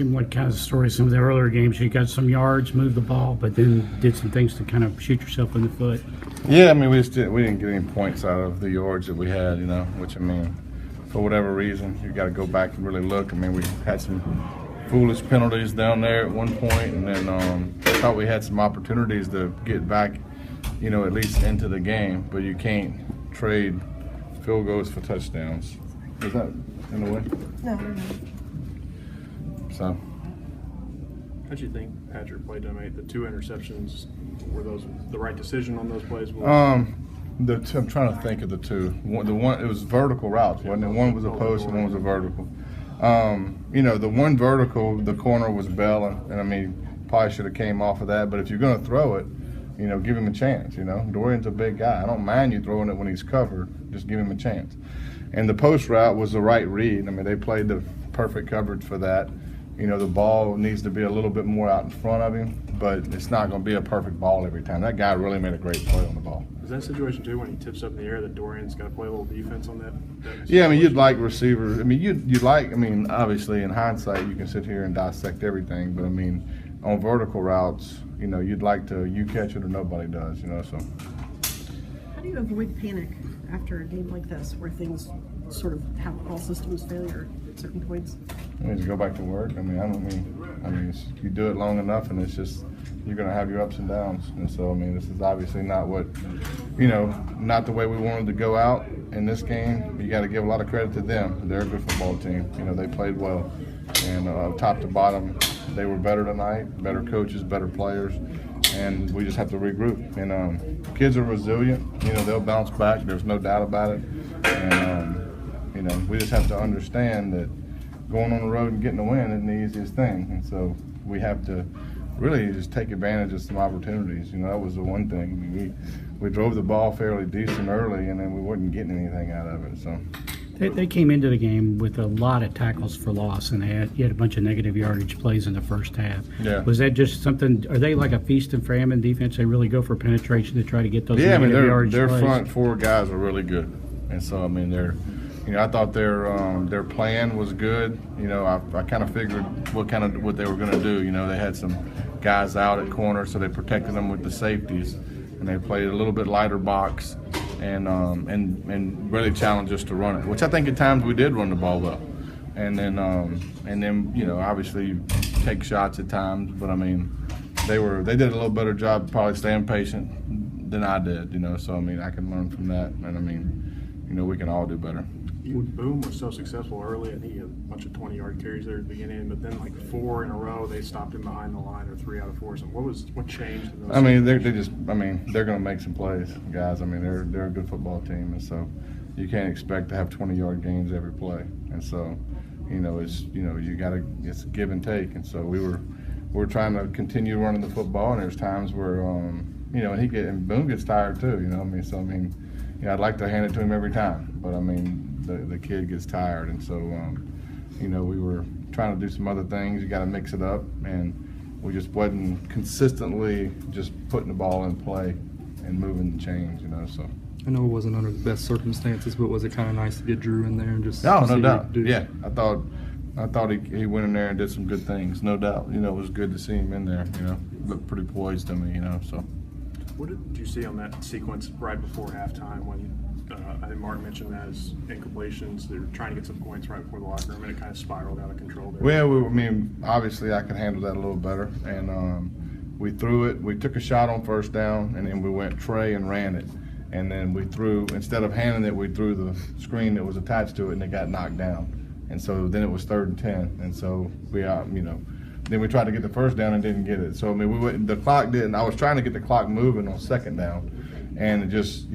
Seemed like kind of the story of some of the earlier games. You got some yards, moved the ball, but then did some things to kind of shoot yourself in the foot. Yeah, I mean, we didn't get any points out of the yards that we had, which, I mean, for whatever reason, you got to go back and really look. I mean, we had some foolish penalties down there at one point, and then I thought we had some opportunities to get back, at least into the game, but you can't trade field goals for touchdowns. Is that in the way? No. So. How do you think Patrick played tonight? The 2 interceptions, were those the right decision on those plays? I'm trying to think of the two. The one, it was vertical routes, wasn't it? One was a post and one was a vertical. The one vertical, the corner was bailing, and I mean, probably should have came off of that. But if you're going to throw it, give him a chance. Dorian's a big guy. I don't mind you throwing it when he's covered. Just give him a chance. And the post route was the right read. I mean, they played the perfect coverage for that. The ball needs to be a little bit more out in front of him, but it's not going to be a perfect ball every time. That guy really made a great play on the ball. Is that situation, too, when he tips up in the air that Dorian's got to play a little defense on that yeah, I mean, you'd like receivers. I mean, obviously, in hindsight, you can sit here and dissect everything, but, I mean, on vertical routes, you'd like to you catch it or nobody does, so. How do you avoid panic after a game like this where things sort of have all systems failure at certain points? I mean, just go back to work. I mean, you do it long enough, and it's just you're going to have your ups and downs. And so, I mean, this is obviously not what, not the way we wanted to go out in this game. You got to give a lot of credit to them. They're a good football team. They played well, and top to bottom, they were better tonight. Better coaches, better players, and we just have to regroup. And kids are resilient. They'll bounce back. There's no doubt about it. And we just have to understand that going on the road and getting a win isn't the easiest thing. And so we have to really just take advantage of some opportunities. That was the one thing. I mean, we drove the ball fairly decent early, and then we weren't getting anything out of it. So they came into the game with a lot of tackles for loss, and you had a bunch of negative yardage plays in the first half. Yeah. Was that just something? Are they like a feast and famine defense? They really go for penetration to try to get those yeah, negative yardage their plays? front 4 guys are really good, and so I mean they're. I thought their plan was good. I kind of figured what they were going to do. They had some guys out at corner, so they protected them with the safeties, and they played a little bit lighter box, and really challenged us to run it. Which I think at times we did run the ball well, and then obviously you take shots at times, but I mean they did a little better job probably staying patient than I did. So I mean I can learn from that, and I mean we can all do better. Boom was so successful early. I think he had a bunch of 20-yard carries there at the beginning, but then like 4 in a row, they stopped him behind the line, or 3 out of 4. So what changed? In those I mean, they're going to make some plays, guys. I mean, they're a good football team, and so you can't expect to have 20-yard games every play. And so, it's give and take. And so we're trying to continue running the football, and there's times where and Boom gets tired too. I'd like to hand it to him every time, but I mean. The kid gets tired, and so we were trying to do some other things. You got to mix it up, and we just wasn't consistently just putting the ball in play and moving the chains. So I know it wasn't under the best circumstances, but was it kind of nice to get Drew in there and just? No doubt. Yeah, I thought he went in there and did some good things. No doubt. It was good to see him in there. Looked pretty poised to me. So. What did you see on that sequence right before halftime when? I think Mark mentioned that as incompletions. They were trying to get some points right before the locker room, and it kind of spiraled out of control there. Well, obviously I could handle that a little better, and we threw it. We took a shot on first down, and then we went tray and ran it. And then we threw, instead of handing it, we threw the screen that was attached to it, and it got knocked down. And so then it was 3rd and 10, and so we, then we tried to get the first down and didn't get it. So, the clock didn't. I was trying to get the clock moving on 2nd down, and it just,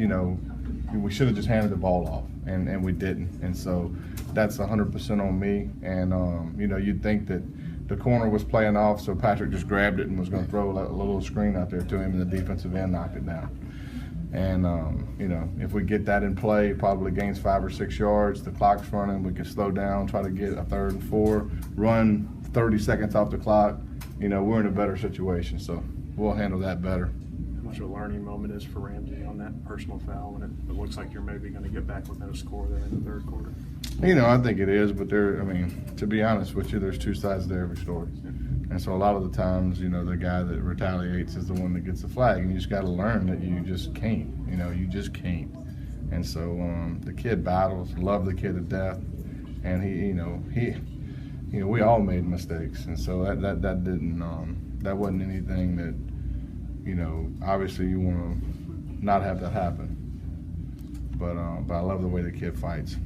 we should have just handed the ball off, and we didn't. And so that's 100% on me. And, you'd think that the corner was playing off, so Patrick just grabbed it and was going to throw a little screen out there to him, and the defensive end knocked it down. And, if we get that in play, probably gains 5 or 6 yards. The clock's running. We can slow down, try to get a 3rd and 4, run 30 seconds off the clock. We're in a better situation, so we'll handle that better. How much of a learning moment is for Ramsey on that personal foul when it looks like you're maybe going to get back within a score there in the 3rd quarter? I think it is, but I mean, to be honest with you, there's two sides to every story. And so a lot of the times, the guy that retaliates is the one that gets the flag, and you just got to learn that you just can't, you just can't. And so the kid battles, love the kid to death, and we all made mistakes, and so that didn't, that wasn't anything that, obviously you want to not have that happen. But I love the way the kid fights.